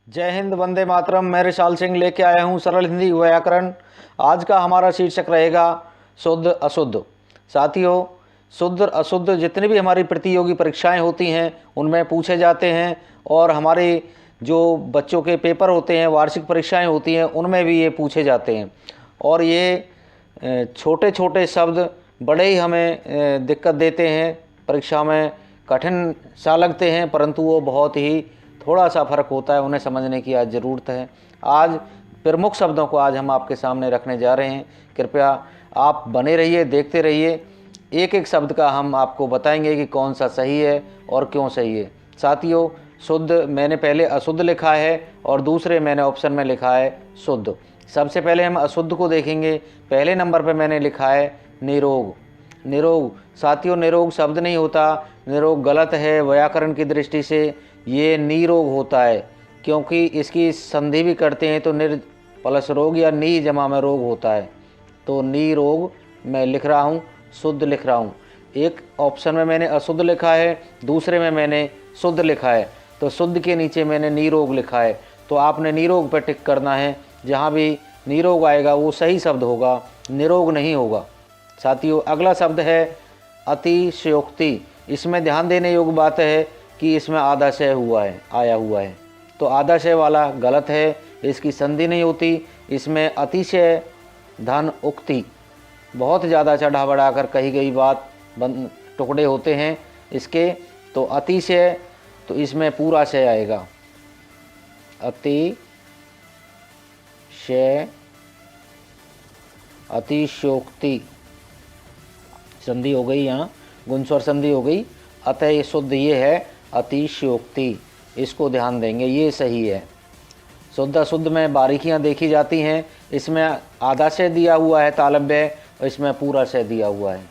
जय हिंद, वंदे मातरम। मैं रिशाल सिंह लेके आया हूँ सरल हिंदी व्याकरण। आज का हमारा शीर्षक रहेगा शुद्ध अशुद्ध। साथियों, शुद्ध अशुद्ध जितनी भी हमारी प्रतियोगी परीक्षाएं होती हैं उनमें पूछे जाते हैं, और हमारे जो बच्चों के पेपर होते हैं, वार्षिक परीक्षाएं होती हैं, उनमें भी ये पूछे जाते हैं। और ये छोटे छोटे शब्द बड़े ही हमें दिक्कत देते हैं, परीक्षा में कठिन सा लगते हैं, परंतु वो बहुत ही थोड़ा सा फ़र्क होता है, उन्हें समझने की आज ज़रूरत है। आज प्रमुख शब्दों को आज हम आपके सामने रखने जा रहे हैं। कृपया आप बने रहिए, देखते रहिए। एक एक शब्द का हम आपको बताएंगे कि कौन सा सही है और क्यों सही है। साथियों, शुद्ध मैंने पहले अशुद्ध लिखा है और दूसरे मैंने ऑप्शन में लिखा है शुद्ध। सबसे पहले हम अशुद्ध को देखेंगे। पहले नंबर पर मैंने लिखा है निरोग। निरोग, साथियों, निरोग शब्द नहीं होता, निरोग गलत है व्याकरण की दृष्टि से। ये निरोग होता है, क्योंकि इसकी संधि भी करते हैं तो निर प्लस रोग या नी जमा में रोग होता है। तो निरोग मैं लिख रहा हूँ, शुद्ध लिख रहा हूँ। एक ऑप्शन में मैंने अशुद्ध लिखा है, दूसरे में मैंने शुद्ध लिखा है। तो शुद्ध के नीचे मैंने निरोग लिखा है, तो आपने निरोग पर टिक करना है। जहाँ भी निरोग आएगा वो सही शब्द होगा, निरोग नहीं होगा। साथियों, अगला शब्द है अतिशयोक्ति। इसमें ध्यान देने योग्य बात है कि इसमें आधाशय हुआ है, आया हुआ है। तो आधाशय वाला गलत है, इसकी संधि नहीं होती। इसमें अतिशय धन उक्ति, बहुत ज़्यादा चढ़ा बढ़ा कर कही गई बात, टुकड़े होते हैं इसके। तो अतिशय, तो इसमें पूरा शय आएगा, अतिशय, अतिशयोक्ति। संधि हो गई, यहाँ गुणस्वर संधि हो गई। अतः ये शुद्ध ये है अतिशयोक्ति, इसको ध्यान देंगे, ये सही है। शुद्ध अशुद्ध में बारीकियां देखी जाती हैं। इसमें आधा से दिया हुआ है तालव्य और इसमें पूरा से दिया हुआ है,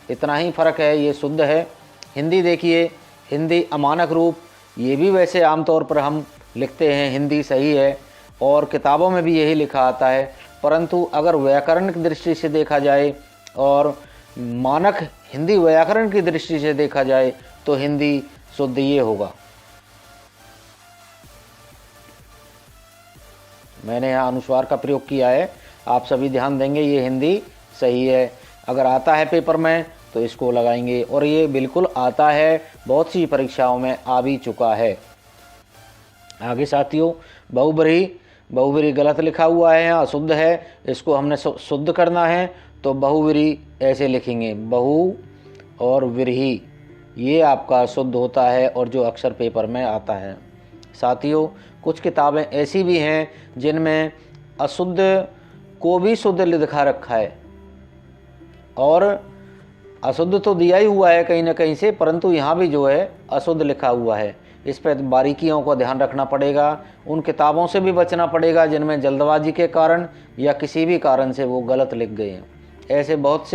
इतना ही फ़र्क है, ये शुद्ध है। हिंदी देखिए, हिंदी अमानक रूप, ये भी वैसे आमतौर पर हम लिखते हैं हिंदी सही है और किताबों में भी यही लिखा आता है, परंतु अगर व्याकरण की दृष्टि से देखा जाए और मानक हिंदी व्याकरण की दृष्टि से देखा जाए तो हिंदी शुद्ध ये होगा। मैंने यहाँ अनुस्वार का प्रयोग किया है, आप सभी ध्यान देंगे, ये हिंदी सही है। अगर आता है पेपर में तो इसको लगाएंगे, और ये बिल्कुल आता है, बहुत सी परीक्षाओं में आ भी चुका है। आगे साथियों, बहुब्रीहि। बहुब्रीहि गलत लिखा हुआ है, यहाँ अशुद्ध है, इसको हमने शुद्ध करना है। तो बहुब्रीहि ऐसे लिखेंगे, बहु और व्रीहि, ये आपका शुद्ध होता है और जो अक्सर पेपर में आता है। साथियों, कुछ किताबें ऐसी भी हैं जिनमें अशुद्ध को भी शुद्ध लिखा रखा है, और अशुद्ध तो दिया ही हुआ है कहीं ना कहीं से, परंतु यहाँ भी जो है अशुद्ध लिखा हुआ है। इस पर बारीकियों को ध्यान रखना पड़ेगा। उन किताबों से भी बचना पड़ेगा जिनमें जल्दबाजी के कारण या किसी भी कारण से वो गलत लिख गए हैं। ऐसे बहुत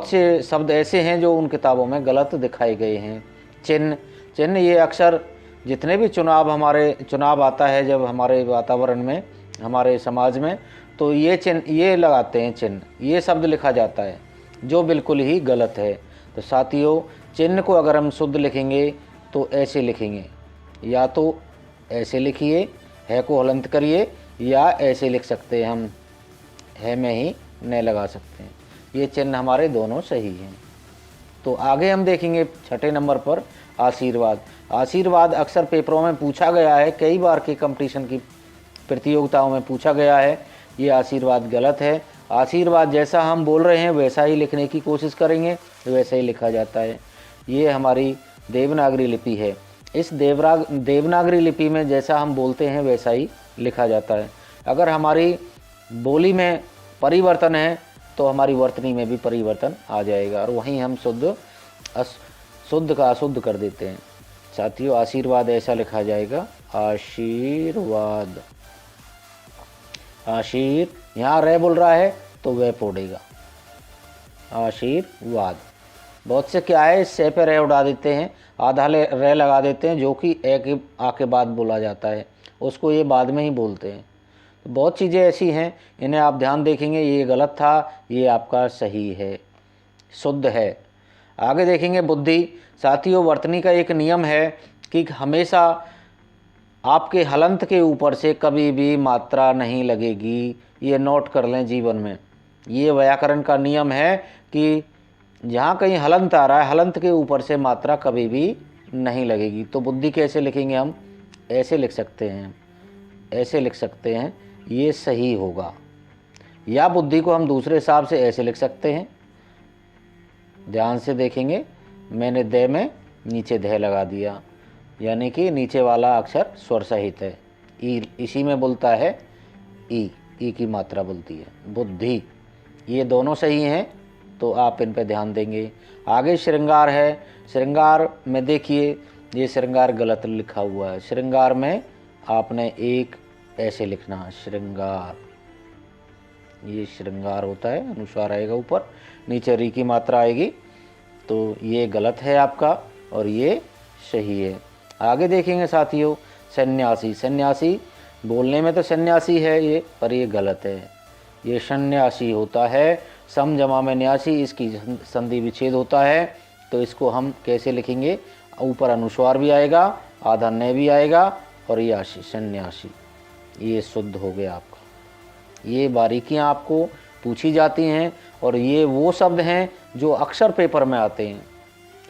से शब्द ऐसे हैं जो उन किताबों में गलत दिखाए गए हैं। चिन्ह, चिन्ह ये अक्सर जितने भी चुनाव आता है जब हमारे वातावरण में, हमारे समाज में, तो ये चिन्ह ये लगाते हैं, चिन्ह ये शब्द लिखा जाता है जो बिल्कुल ही गलत है। तो साथियों, चिन्ह को अगर हम शुद्ध लिखेंगे तो ऐसे लिखेंगे, या तो ऐसे लिखिए, है को हलंत करिए, या ऐसे लिख सकते हैं हम, है में ही न लगा सकते हैं। ये चिन्ह हमारे दोनों सही हैं। तो आगे हम देखेंगे छठे नंबर पर आशीर्वाद। आशीर्वाद अक्सर पेपरों में पूछा गया है, कई बार के कंपटीशन की प्रतियोगिताओं में पूछा गया है। ये आशीर्वाद गलत है। आशीर्वाद जैसा हम बोल रहे हैं वैसा ही लिखने की कोशिश करेंगे, वैसा ही लिखा जाता है। ये हमारी देवनागरी लिपि है। इस देवनागरी लिपि में जैसा हम बोलते हैं वैसा ही लिखा जाता है। अगर हमारी बोली में परिवर्तन है तो हमारी वर्तनी में भी परिवर्तन आ जाएगा, और वहीं हम शुद्ध का अशुद्ध कर देते हैं। साथियों, आशीर्वाद ऐसा लिखा जाएगा, आशीर्वाद। आशीर, यहाँ रे बोल रहा है तो वह पोड़ेगा, आशीर्वाद। बहुत से क्या है, से पे रे उड़ा देते हैं, आधा रे लगा देते हैं, जो कि एक आके बाद बोला जाता है, उसको ये बाद में ही बोलते हैं। तो बहुत चीज़ें ऐसी हैं, इन्हें आप ध्यान देखेंगे, ये गलत था, ये आपका सही है, शुद्ध है। आगे देखेंगे बुद्धि। साथियों, वर्तनी का एक नियम है कि हमेशा आपके हलंत के ऊपर से कभी भी मात्रा नहीं लगेगी। ये नोट कर लें जीवन में। ये व्याकरण का नियम है कि जहाँ कहीं हलंत आ रहा है, हलंत के ऊपर से मात्रा कभी भी नहीं लगेगी। तो बुद्धि कैसे लिखेंगे हम? ऐसे लिख सकते हैं, ऐसे लिख सकते हैं, ये सही होगा। या बुद्धि को हम दूसरे हिसाब से ऐसे लिख सकते हैं। ध्यान से देखेंगे, मैंने दे में नीचे दे लगा दिया, यानी कि नीचे वाला अक्षर स्वर सहित है। ई इसी में बोलता है, ई की मात्रा बोलती है बुद्धि। ये दोनों सही हैं, तो आप इन पे ध्यान देंगे। आगे श्रृंगार है। श्रृंगार में देखिए, ये श्रृंगार गलत लिखा हुआ है। श्रृंगार में आपने एक ऐसे लिखना, श्रृंगार। ये श्रृंगार होता है, अनुस्वार आएगा ऊपर, नीचे री की मात्रा आएगी। तो ये गलत है आपका और ये सही है। आगे देखेंगे साथियों, सन्यासी। सन्यासी बोलने में तो सन्यासी है ये, पर ये गलत है। ये सन्यासी होता है, सम जमा में न्यासी, इसकी संधि विच्छेद होता है। तो इसको हम कैसे लिखेंगे? ऊपर अनुस्वार भी आएगा, आधा न भी आएगा और यासी, सन्यासी। ये शुद्ध हो गया आपका। ये बारीकियां आपको पूछी जाती हैं और ये वो शब्द हैं जो अक्सर पेपर में आते हैं।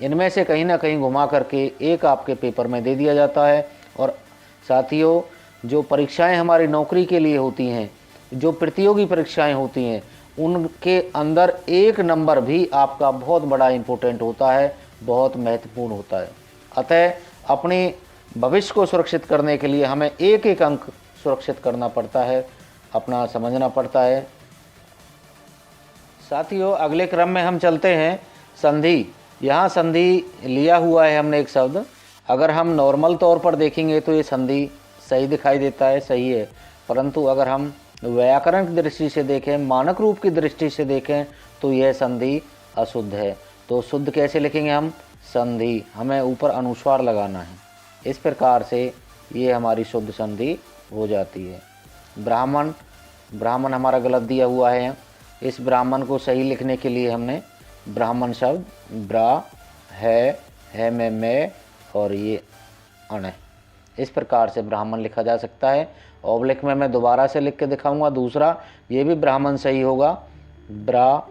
इनमें से कहीं ना कहीं घुमा करके एक आपके पेपर में दे दिया जाता है। और साथियों, जो परीक्षाएं हमारी नौकरी के लिए होती हैं, जो प्रतियोगी परीक्षाएं होती हैं, उनके अंदर एक नंबर भी आपका बहुत बड़ा इम्पोर्टेंट होता है, बहुत महत्वपूर्ण होता है। अतः अपने भविष्य को सुरक्षित करने के लिए हमें एक एक अंक सुरक्षित करना पड़ता है, अपना समझना पड़ता है। साथियों, अगले क्रम में हम चलते हैं संधि। यहाँ संधि लिया हुआ है हमने एक शब्द। अगर हम नॉर्मल तौर पर देखेंगे तो ये संधि सही दिखाई देता है, सही है। परंतु अगर हम व्याकरण की दृष्टि से देखें, मानक रूप की दृष्टि से देखें, तो यह संधि अशुद्ध है। तो शुद्ध कैसे लिखेंगे हम? संधि, हमें ऊपर अनुस्वार लगाना है। इस प्रकार से ये हमारी शुद्ध संधि हो जाती है। ब्राह्मण, ब्राह्मण हमारा गलत दिया हुआ है। इस ब्राह्मण को सही लिखने के लिए हमने ब्राह्मण शब्द ब्रा है में मैं और ये अण, इस प्रकार से ब्राह्मण लिखा जा सकता है। ओब्लिक में मैं दोबारा से लिख के दिखाऊंगा। दूसरा, ये भी ब्राह्मण सही होगा, ब्रा,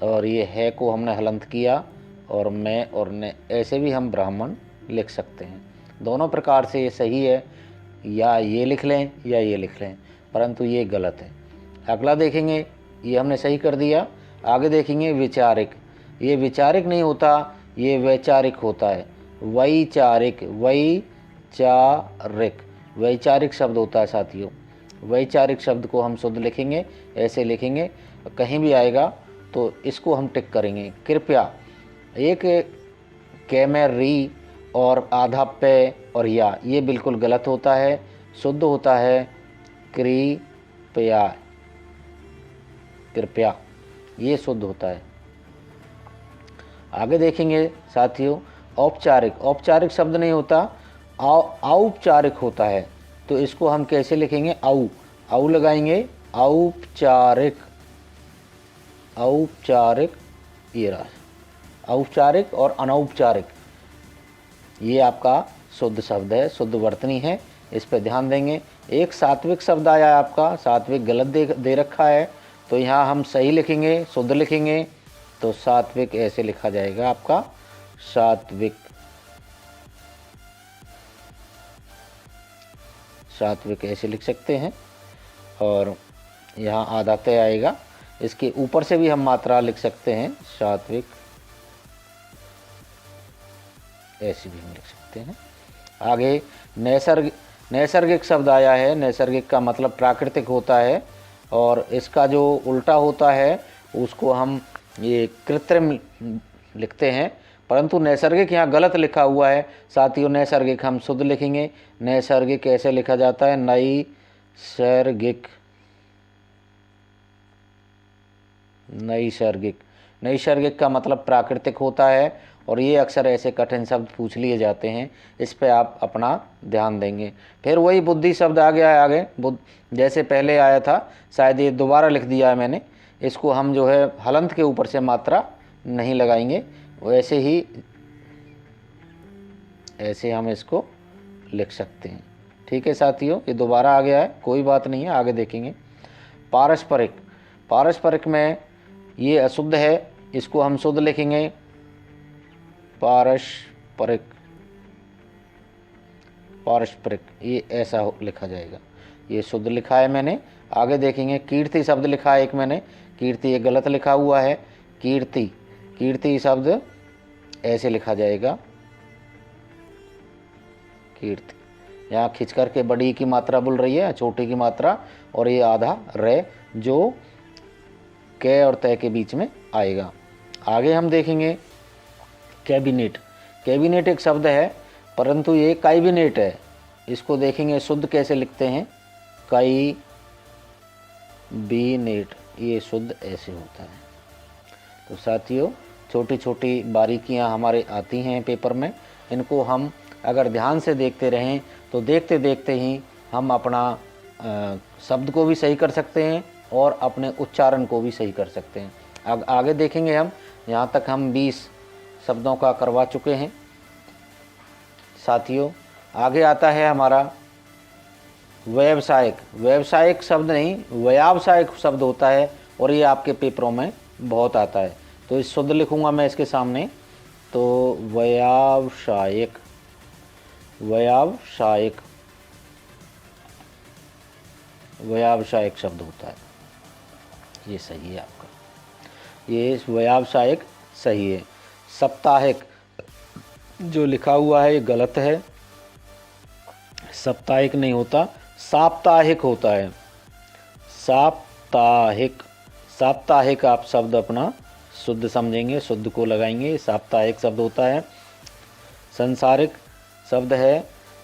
और ये है को हमने हलंत किया और मैं और ने, ऐसे भी हम ब्राह्मण लिख सकते हैं। दोनों प्रकार से ये सही है, या ये लिख लें या ये लिख लें, परंतु ये गलत है। अगला देखेंगे, ये हमने सही कर दिया। आगे देखेंगे विचारिक। ये विचारिक नहीं होता, ये वैचारिक होता है। वैचारिक, वैचारिक, वैचारिक शब्द होता है साथियों। वैचारिक शब्द को हम शुद्ध लिखेंगे, ऐसे लिखेंगे, कहीं भी आएगा तो इसको हम टिक करेंगे। कृपया, एक कै में री और आधा पे और या, ये बिल्कुल गलत होता है। शुद्ध होता है कृपया, कृपया, ये शुद्ध होता है। आगे देखेंगे साथियों, औपचारिक। औपचारिक शब्द नहीं होता, औपचारिक होता है। तो इसको हम कैसे लिखेंगे? औ लगाएंगे, औपचारिक, औपचारिक, ये रहा औपचारिक और अनौपचारिक। ये आपका शुद्ध शब्द है, शुद्ध वर्तनी है, इस पर ध्यान देंगे। एक सात्विक शब्द आया है आपका, सात्विक गलत दे रखा है, तो यहाँ हम सही लिखेंगे, शुद्ध लिखेंगे। तो सात्विक ऐसे लिखा जाएगा आपका, सात्विक, सात्विक ऐसे लिख सकते हैं। और यहाँ आधा तय आएगा, इसके ऊपर से भी हम मात्रा लिख सकते हैं, सात्विक, ऐसे भी हम लिख सकते हैं। आगे नैसर्गिक शब्द आया है। नैसर्गिक का मतलब प्राकृतिक होता है और इसका जो उल्टा होता है उसको हम ये कृत्रिम लिखते हैं, परंतु नैसर्गिक यहाँ गलत लिखा हुआ है साथियों। नैसर्गिक हम शुद्ध लिखेंगे। नैसर्गिक ऐसे लिखा जाता है, नैसर्गिक, नैसर्गिक, नैसर्गिक का मतलब प्राकृतिक होता है। और ये अक्सर ऐसे कठिन शब्द पूछ लिए जाते हैं, इस पे आप अपना ध्यान देंगे। फिर वही बुद्धि शब्द आ गया है आगे, जैसे पहले आया था, शायद ये दोबारा लिख दिया है मैंने। इसको हम जो है हलंत के ऊपर से मात्रा नहीं लगाएंगे, वैसे ही ऐसे हम इसको लिख सकते हैं। ठीक है साथियों, ये दोबारा आ गया है, कोई बात नहीं है, आगे देखेंगे। पारस्परिक, पारस्परिक में ये अशुद्ध है, इसको हम शुद्ध लिखेंगे। पारस्परिक, पारस्परिक ये ऐसा लिखा जाएगा, ये शुद्ध लिखा है मैंने। आगे देखेंगे। कीर्ति शब्द लिखा है एक मैंने, कीर्ति ये गलत लिखा हुआ है। कीर्ति, कीर्ति शब्द ऐसे लिखा जाएगा, कीर्ति। यहाँ खिंच करके बड़ी की मात्रा बोल रही है, छोटी की मात्रा, और ये आधा रे जो क और तय के बीच में आएगा। आगे हम देखेंगे कैबिनेट। कैबिनेट एक शब्द है, परंतु ये कैबिनेट है। इसको देखेंगे शुद्ध कैसे लिखते हैं, कई बी नेट, ये शुद्ध ऐसे होता है। तो साथियों, छोटी छोटी बारीकियां हमारे आती हैं पेपर में, इनको हम अगर ध्यान से देखते रहें तो देखते देखते ही हम अपना शब्द को भी सही कर सकते हैं और अपने उच्चारण को भी सही कर सकते हैं। अब आगे देखेंगे हम, यहाँ तक हम 20 शब्दों का करवा चुके हैं साथियों। आगे आता है हमारा व्यावसायिक। व्यावसायिक शब्द नहीं, व्यावसायिक शब्द होता है, और ये आपके पेपरों में बहुत आता है। तो इस शुद्ध लिखूंगा मैं इसके सामने, तो व्यावसायिक, व्यावसायिक, व्यावसायिक शब्द होता है, ये सही है आपका, ये व्यावसायिक सही है। साप्ताहिक जो लिखा हुआ है ये गलत है, साप्ताहिक नहीं होता, साप्ताहिक होता है, साप्ताहिक। साप्ताहिक आप शब्द अपना शुद्ध समझेंगे, शुद्ध को लगाएंगे, साप्ताहिक शब्द होता है। संसारिक शब्द है,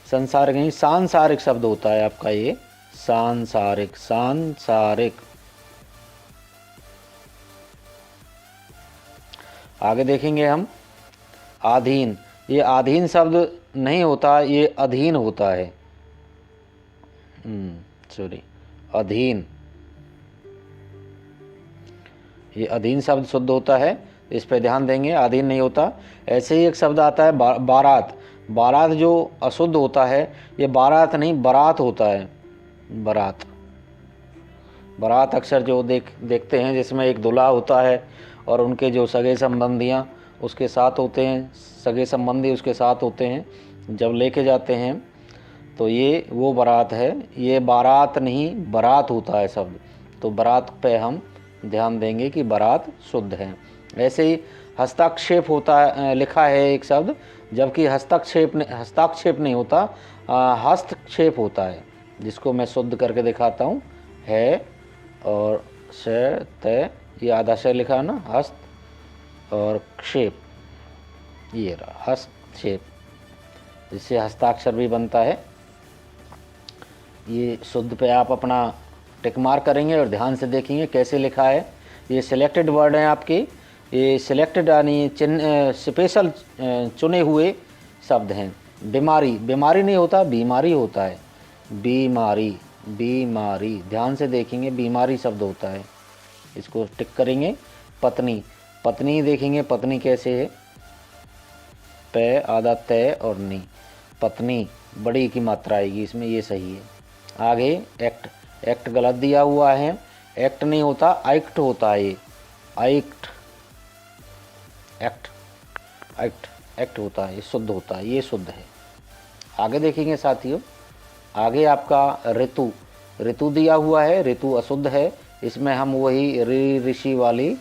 संसारिक नहीं, सांसारिक शब्द होता है आपका ये, सांसारिक, सांसारिक। आगे देखेंगे हम अधीन। ये अधीन शब्द नहीं होता, ये अधीन होता है, सॉरी, अधीन, ये अधीन शब्द शुद्ध होता है, इस पे ध्यान देंगे, अधीन नहीं होता। ऐसे ही एक शब्द आता है बारात। बारात जो अशुद्ध होता है, ये बारात नहीं बारात होता है, बारात। बारात अक्सर जो देखते हैं जिसमें एक दूल्हा होता है और उनके जो सगे संबंधियां उसके साथ होते हैं, सगे संबंधी उसके साथ होते हैं, जब लेके जाते हैं तो ये वो बारात है। ये बारात नहीं बारात होता है शब्द, तो बारात पे हम ध्यान देंगे कि बारात शुद्ध है। ऐसे ही हस्ताक्षेप होता है, लिखा है एक शब्द, जबकि हस्ताक्षेप नहीं होता, हस्तक्षेप होता है, जिसको मैं शुद्ध करके दिखाता हूँ। है और श तय, ये आधा श लिखा है ना, हस्त और क्षेप, ये रहा हस्तक्षेप, जिससे हस्ताक्षर भी बनता है। ये शुद्ध पे आप अपना टिक मार्क करेंगे और ध्यान से देखेंगे कैसे लिखा है। ये सिलेक्टेड वर्ड हैं आपके, ये सिलेक्टेड यानी स्पेशल चुने हुए शब्द हैं। बीमारी, बीमारी नहीं होता, बीमारी होता है, बीमारी, बीमारी, ध्यान से देखेंगे, बीमारी शब्द होता है, इसको टिक करेंगे। पत्नी, पत्नी देखेंगे, पत्नी कैसे है, पे आधा तय और नी, पत्नी, बड़ी की मात्रा आएगी इसमें, ये सही है। आगे एक्ट, एक्ट गलत दिया हुआ है, एक्ट नहीं होता, एक्ट होता है ये, एक्ट, एक्ट, एक्ट, एक्ट होता है, ये शुद्ध होता है, ये शुद्ध है। आगे देखेंगे साथियों, आगे आपका ऋतु, ऋतु दिया हुआ है, ऋतु अशुद्ध है, इसमें हम वही ऋषि वाली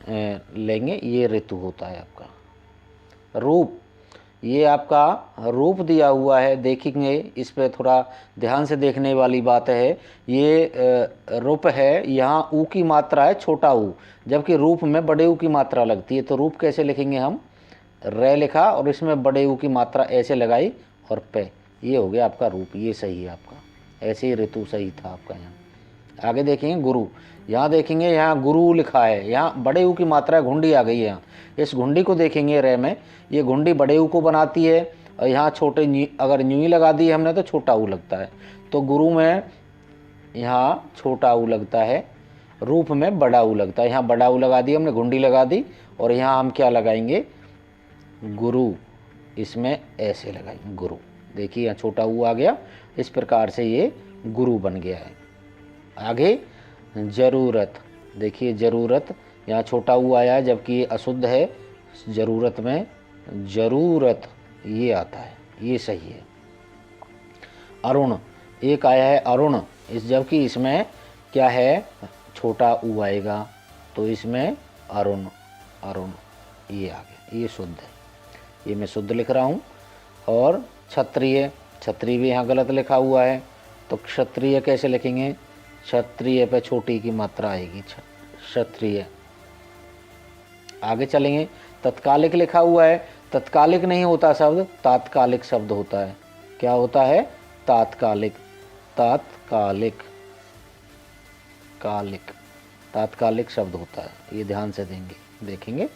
लेंगे, ये ऋतु होता है आपका। रूप, ये आपका रूप दिया हुआ है, देखेंगे इस पे थोड़ा ध्यान से देखने वाली बात है। ये रूप है, यहाँ ऊ की मात्रा है छोटा ऊ, जबकि रूप में बड़े ऊ की मात्रा लगती है। तो रूप कैसे लिखेंगे हम, रे लिखा और इसमें बड़े ऊ की मात्रा ऐसे लगाई और पे, ये हो गया आपका रूप, ये सही है आपका। ऐसे ही ऋतु सही था आपका। यहाँ आगे देखेंगे गुरु, यहाँ देखेंगे यहाँ गुरु लिखा है, यहाँ बड़े ऊ की मात्रा घुंडी आ गई है। यहाँ इस घुंडी को देखेंगे रे में, ये घुंडी बड़े ऊ को बनाती है और यहाँ छोटे अगर न्यूई लगा दी हमने तो छोटा ऊ लगता है। तो गुरु में यहाँ छोटा ऊ लगता है, रूप में बड़ा ऊ लगता है। यहाँ बड़ा ऊ लगा दी हमने, घुंडी लगा दी, और यहाँ हम क्या लगाएंगे, गुरु, इसमें ऐसे लगाएंगे गुरु, देखिए यहाँ छोटा ऊ आ गया, इस प्रकार से ये गुरु बन गया है। आगे जरूरत, देखिए जरूरत, यहाँ छोटा ऊ आया है जबकि ये अशुद्ध है, जरूरत में जरूरत ये आता है, ये सही है। अरुण, एक आया है अरुण, इस जबकि इसमें क्या है, छोटा ऊ आएगा, तो इसमें अरुण, अरुण ये आ गया, ये शुद्ध है, ये मैं शुद्ध लिख रहा हूँ। और क्षत्रिय, क्षत्रिय भी यहाँ गलत लिखा हुआ है, तो क्षत्रिय कैसे लिखेंगे, क्षत्रिय पे छोटी की मात्रा आएगी, क्षत्रिय। आगे चलेंगे, तत्कालिक लिखा हुआ है, तत्कालिक नहीं होता शब्द, तात्कालिक शब्द होता है। क्या होता है, तात्कालिक, तात्कालिक, कालिक, तात्कालिक शब्द होता है, ये ध्यान से देखेंगे।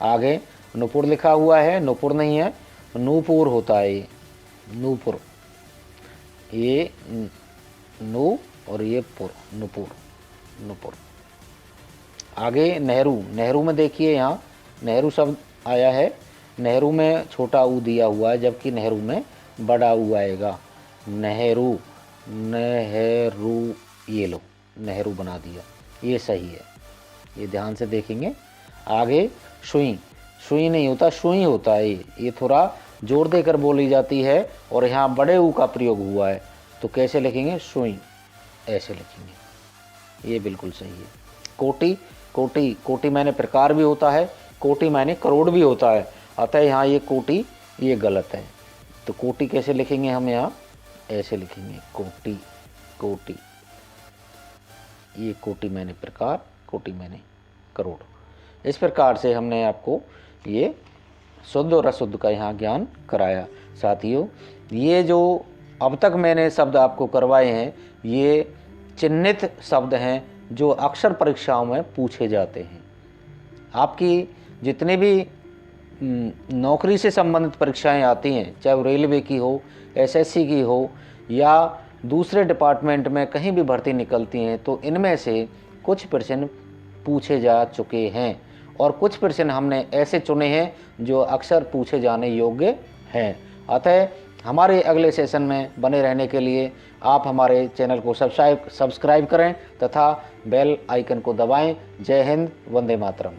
आगे नुपुर लिखा हुआ है, नुपुर नहीं है, नूपुर होता है, ये नूपुर, ये नू और ये पुर, नुपुर, नुपुर। आगे नेहरू, नेहरू में देखिए यहाँ नेहरू शब्द आया है, नेहरू में छोटा ऊ दिया हुआ है जबकि नेहरू में बड़ा ऊ आएगा, नेहरू, नेहरू, ये लो नेहरू बना दिया, ये सही है, ये ध्यान से देखेंगे। आगे सुई, सुई नहीं होता, सुई होता है, ये थोड़ा जोर देकर बोली जाती है और यहाँ बड़े ऊ का प्रयोग हुआ है, तो कैसे लिखेंगे, सुई, ऐसे लिखेंगे, ये बिल्कुल सही है। कोटि, कोटि, कोटि माने प्रकार भी होता है, कोटि माने करोड़ भी होता है, अतः यहाँ ये कोटि ये गलत है, तो कोटि कैसे लिखेंगे हम, यहाँ ऐसे लिखेंगे, कोटि, कोटि, ये कोटि माने प्रकार, कोटि माने करोड़। इस प्रकार से हमने आपको ये शुद्ध और अशुद्ध का यहाँ ज्ञान कराया। साथियों, ये जो अब तक मैंने शब्द आपको करवाए हैं, ये चिन्हित शब्द हैं जो अक्सर परीक्षाओं में पूछे जाते हैं। आपकी जितने भी नौकरी से संबंधित परीक्षाएं आती हैं, चाहे वो रेलवे की हो, एसएससी की हो या दूसरे डिपार्टमेंट में कहीं भी भर्ती निकलती हैं, तो इनमें से कुछ प्रश्न पूछे जा चुके हैं और कुछ प्रश्न हमने ऐसे चुने हैं जो अक्सर पूछे जाने योग्य हैं। अतः हमारे अगले सेशन में बने रहने के लिए आप हमारे चैनल को सब्सक्राइब करें तथा बेल आइकन को दबाएं। जय हिंद, वंदे मातरम।